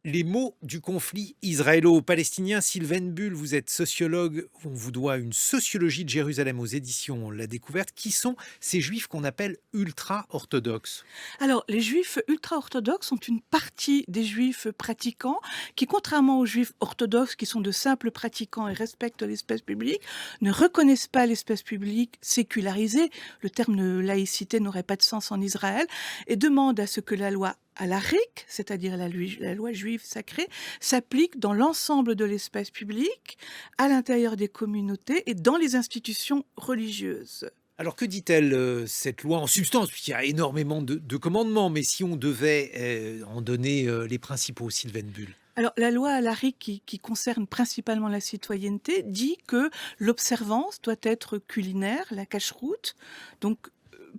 Les mots du conflit israélo-palestinien. Sylvaine Bull, vous êtes sociologue. On vous doit une sociologie de Jérusalem aux éditions La Découverte. Qui sont ces juifs qu'on appelle ultra-orthodoxes? Alors, les juifs ultra-orthodoxes sont une partie des juifs pratiquants qui, contrairement aux juifs orthodoxes qui sont de simples pratiquants et respectent l'espace public, ne reconnaissent pas l'espace public sécularisé. Le terme de laïcité n'aurait pas de sens en Israël et demandent à ce que la loi halakhique, c'est-à-dire la loi juive sacrée, s'applique dans l'ensemble de l'espace public, à l'intérieur des communautés et dans les institutions religieuses. Alors que dit-elle, cette loi en substance? Puisqu'il y a énormément de commandements, mais si on devait en donner les principaux, Sylvaine Bull. Alors, la loi Alaric, qui concerne principalement la citoyenneté, dit que l'observance doit être culinaire, la cacheroute. Donc,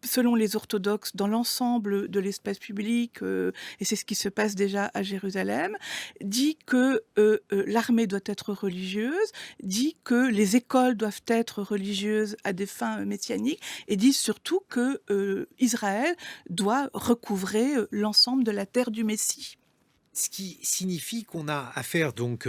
selon les orthodoxes, dans l'ensemble de l'espace public, et c'est ce qui se passe déjà à Jérusalem, dit que l'armée doit être religieuse, dit que les écoles doivent être religieuses à des fins messianiques, et dit surtout que Israël doit recouvrer l'ensemble de la terre du Messie. Ce qui signifie qu'on a affaire donc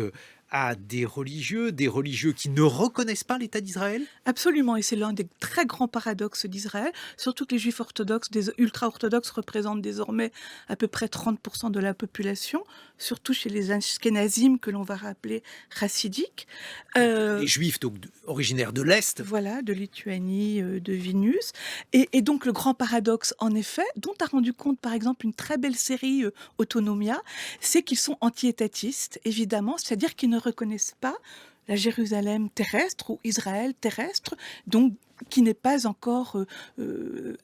à des religieux qui ne reconnaissent pas l'État d'Israël? Absolument, et c'est l'un des très grands paradoxes d'Israël, surtout que les juifs orthodoxes, des ultra-orthodoxes représentent désormais à peu près 30% de la population, surtout chez les Ashkénazim que l'on va rappeler chassidiques. Les juifs donc originaires de l'Est. Voilà, de Lituanie, de Vilnius. Et donc le grand paradoxe, en effet, dont a rendu compte, par exemple, une très belle série, Autonomia, c'est qu'ils sont anti-étatistes, évidemment, c'est-à-dire qu'ils ne reconnaissent pas la Jérusalem terrestre ou Israël terrestre, donc qui n'est pas encore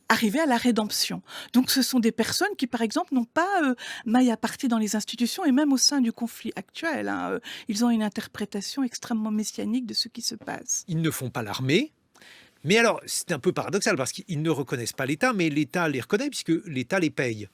arrivé à la rédemption. Donc ce sont des personnes qui, par exemple, n'ont pas maille à partie dans les institutions et même au sein du conflit actuel, hein, ils ont une interprétation extrêmement messianique de ce qui se passe. Ils ne font pas l'armée. Mais alors, c'est un peu paradoxal parce qu'ils ne reconnaissent pas l'État, mais l'État les reconnaît puisque l'État les paye.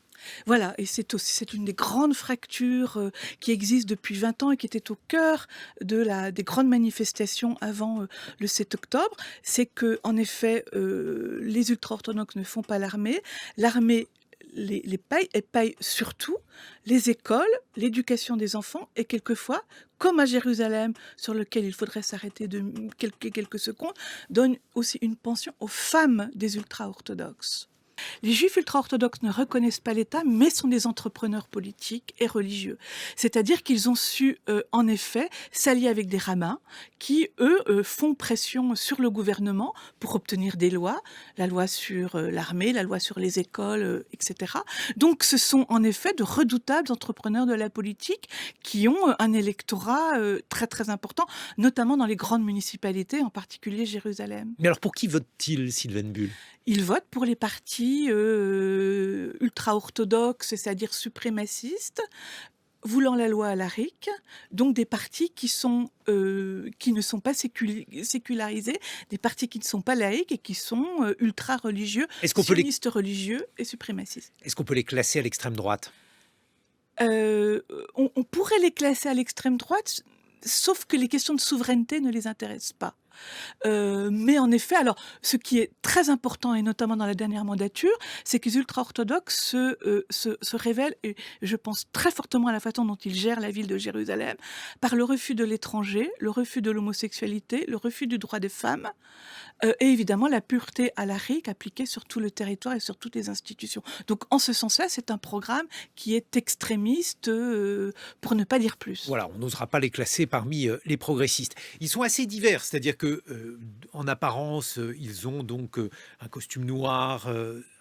Voilà, et c'est une des grandes fractures qui existent depuis 20 ans et qui était au cœur des grandes manifestations avant le 7 octobre. C'est que, en effet, les ultra-orthodoxes ne font pas l'armée. L'armée les paye et paye surtout les écoles, l'éducation des enfants et quelquefois, comme à Jérusalem, sur lequel il faudrait s'arrêter de quelques secondes, donne aussi une pension aux femmes des ultra-orthodoxes. Les juifs ultra-orthodoxes ne reconnaissent pas l'État, mais sont des entrepreneurs politiques et religieux. C'est-à-dire qu'ils ont su, en effet, s'allier avec des rabbins qui, eux, font pression sur le gouvernement pour obtenir des lois, la loi sur l'armée, la loi sur les écoles, etc. Donc ce sont en effet de redoutables entrepreneurs de la politique qui ont un électorat très très important, notamment dans les grandes municipalités, en particulier Jérusalem. Mais alors pour qui vote-t-il, Sylvaine Bull? Ils votent pour les partis ultra-orthodoxes, c'est-à-dire suprémacistes, voulant la loi Alaric, donc des partis qui ne sont pas sécularisés, des partis qui ne sont pas laïques et qui sont ultra-religieux, Est-ce qu'on peut les, sionistes religieux et suprémacistes. est-ce qu'on peut les classer à l'extrême droite? On pourrait les classer à l'extrême droite, sauf que les questions de souveraineté ne les intéressent pas. Mais en effet, alors, ce qui est très important, et notamment dans la dernière mandature, c'est que les ultra-orthodoxes se révèlent, et je pense très fortement à la façon dont ils gèrent la ville de Jérusalem, par le refus de l'étranger, le refus de l'homosexualité, le refus du droit des femmes, et évidemment la pureté halakhique appliquée sur tout le territoire et sur toutes les institutions. Donc en ce sens-là, c'est un programme qui est extrémiste, pour ne pas dire plus. Voilà, on n'osera pas les classer parmi les progressistes. Ils sont assez divers, c'est-à-dire que en apparence, ils ont donc un costume noir,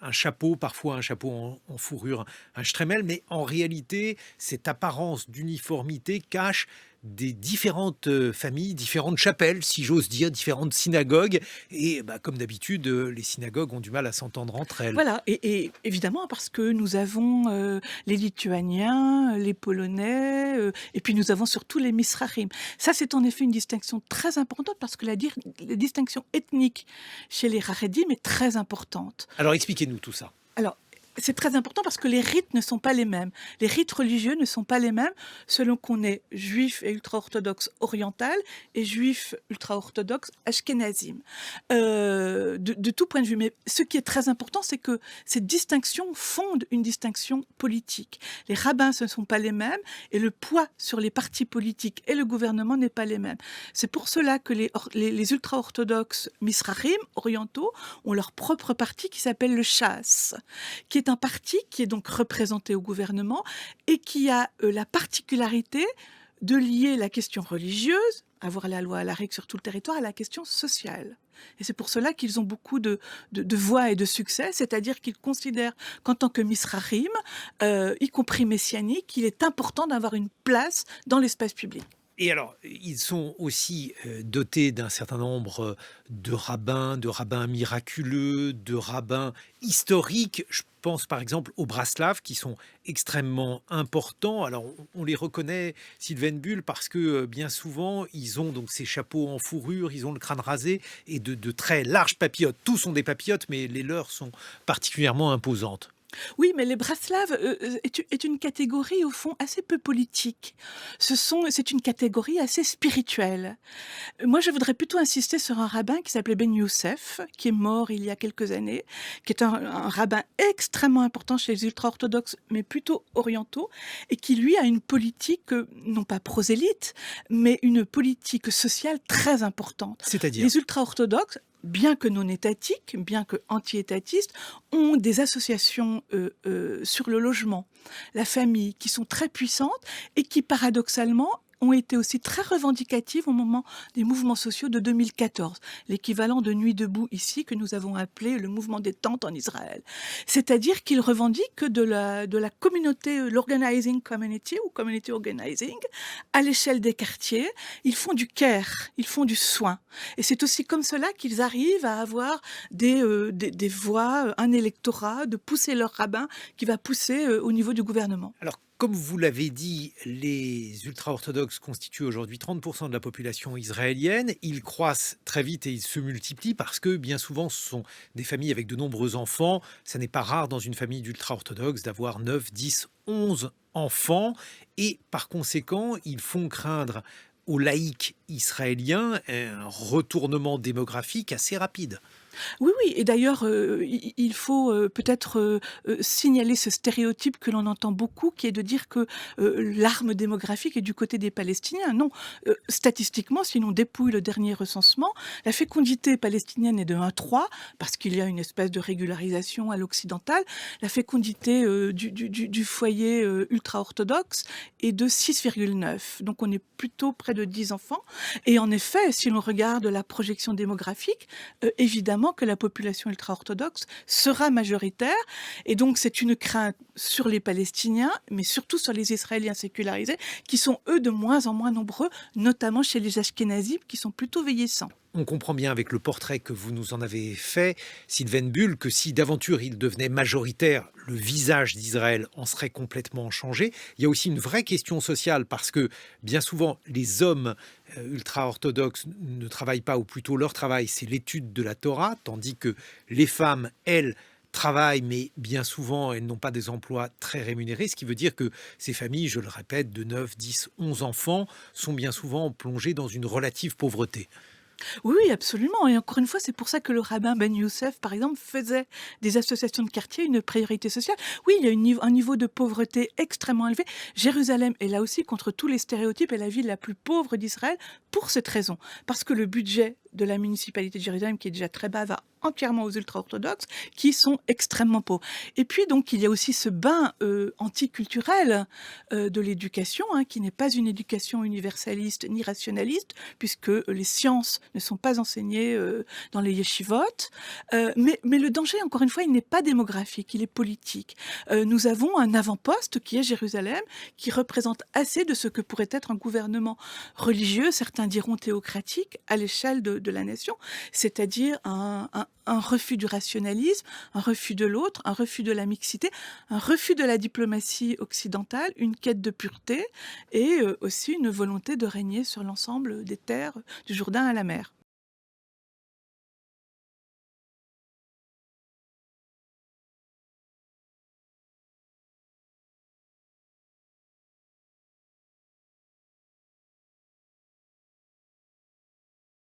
un chapeau, parfois un chapeau en fourrure, un stremel, mais en réalité, cette apparence d'uniformité cache des différentes familles, différentes chapelles, si j'ose dire, différentes synagogues. Et bah, comme d'habitude, les synagogues ont du mal à s'entendre entre elles. Voilà, et évidemment parce que nous avons les Lituaniens, les Polonais, et puis nous avons surtout les Mizrahim. Ça, c'est en effet une distinction très importante parce que la distinction ethnique chez les Haredim est très importante. Alors expliquez-nous tout ça. Alors, C'est très important parce que les rites ne sont pas les mêmes. Les rites religieux ne sont pas les mêmes selon qu'on est juif et ultra-orthodoxe oriental et juif ultra-orthodoxe ashkénazim. De tout point de vue. Mais ce qui est très important, c'est que cette distinction fonde une distinction politique. Les rabbins, ce ne sont pas les mêmes et le poids sur les partis politiques et le gouvernement n'est pas les mêmes. C'est pour cela que les ultra-orthodoxes misrachim, orientaux, ont leur propre parti qui s'appelle le Shas, qui est un parti qui est donc représenté au gouvernement et qui a la particularité de lier la question religieuse, avoir la loi à la règle sur tout le territoire, à la question sociale. Et c'est pour cela qu'ils ont beaucoup de voix et de succès, c'est-à-dire qu'ils considèrent qu'en tant que misrachim, y compris messianique, il est important d'avoir une place dans l'espace public. Et alors, ils sont aussi dotés d'un certain nombre de rabbins miraculeux, de rabbins historiques. Je pense par exemple aux Braslav, qui sont extrêmement importants. Alors, on les reconnaît, Sylvain Bull, parce que bien souvent, ils ont donc ces chapeaux en fourrure, ils ont le crâne rasé et de très larges papillotes. Tous sont des papillotes, mais les leurs sont particulièrement imposantes. Oui, mais les Braslaves est une catégorie au fond assez peu politique. C'est une catégorie assez spirituelle. Moi, je voudrais plutôt insister sur un rabbin qui s'appelait Ben Youssef, qui est mort il y a quelques années, qui est un rabbin extrêmement important chez les ultra-orthodoxes, mais plutôt orientaux, et qui, lui, a une politique, non pas prosélyte, mais une politique sociale très importante. C'est-à-dire? Les ultra-orthodoxes, bien que non étatiques, bien que anti-étatistes, ont des associations sur le logement, la famille, qui sont très puissantes et qui, paradoxalement, ont été aussi très revendicatives au moment des mouvements sociaux de 2014, l'équivalent de Nuit debout ici, que nous avons appelé le mouvement des tentes en Israël. C'est-à-dire qu'ils revendiquent de la communauté, l'organizing community ou community organizing, à l'échelle des quartiers. Ils font du care, ils font du soin. Et c'est aussi comme cela qu'ils arrivent à avoir des voix, un électorat, de pousser leur rabbin qui va pousser au niveau du gouvernement. Alors, comme vous l'avez dit, les ultra-orthodoxes constituent aujourd'hui 30% de la population israélienne. Ils croissent très vite et ils se multiplient parce que bien souvent, ce sont des familles avec de nombreux enfants. Ça n'est pas rare dans une famille d'ultra-orthodoxes d'avoir 9, 10, 11 enfants. Et par conséquent, ils font craindre aux laïcs israéliens un retournement démographique assez rapide. Oui, oui, et d'ailleurs, il faut, peut-être, signaler ce stéréotype que l'on entend beaucoup, qui est de dire que, l'arme démographique est du côté des Palestiniens. Non, statistiquement, si l'on dépouille le dernier recensement, la fécondité palestinienne est de 1,3 parce qu'il y a une espèce de régularisation à l'occidentale. La fécondité, du foyer, ultra-orthodoxe est de 6,9. Donc on est plutôt près de 10 enfants et en effet, si l'on regarde la projection démographique, évidemment que la population ultra-orthodoxe sera majoritaire et donc c'est une crainte sur les Palestiniens, mais surtout sur les Israéliens sécularisés qui sont eux de moins en moins nombreux, notamment chez les Ashkénazim qui sont plutôt vieillissants. On comprend bien avec le portrait que vous nous en avez fait, Sylvain Bull, que si d'aventure il devenait majoritaire, le visage d'Israël en serait complètement changé. Il y a aussi une vraie question sociale parce que bien souvent les hommes ultra-orthodoxes ne travaillent pas, ou plutôt leur travail c'est l'étude de la Torah, tandis que les femmes, elles, travaillent, mais bien souvent, elles n'ont pas des emplois très rémunérés, ce qui veut dire que ces familles, je le répète, de 9, 10, 11 enfants, sont bien souvent plongées dans une relative pauvreté. Oui, oui, absolument. Et encore une fois, c'est pour ça que le rabbin Ben Youssef, par exemple, faisait des associations de quartier une priorité sociale. Oui, il y a un niveau de pauvreté extrêmement élevé. Jérusalem est là aussi, contre tous les stéréotypes, est la ville la plus pauvre d'Israël pour cette raison. Parce que le budget de la municipalité de Jérusalem, qui est déjà très bas, va entièrement aux ultra-orthodoxes, qui sont extrêmement pauvres. Et puis, donc, il y a aussi ce bain anticulturel de l'éducation, hein, qui n'est pas une éducation universaliste ni rationaliste, puisque les sciences ne sont pas enseignées dans les yeshivot. Mais le danger, encore une fois, il n'est pas démographique, il est politique. Nous avons un avant-poste qui est Jérusalem, qui représente assez de ce que pourrait être un gouvernement religieux, certains diront théocratique, à l'échelle de la nation, c'est-à-dire un refus du rationalisme, un refus de l'autre, un refus de la mixité, un refus de la diplomatie occidentale, une quête de pureté et aussi une volonté de régner sur l'ensemble des terres du Jourdain à la mer.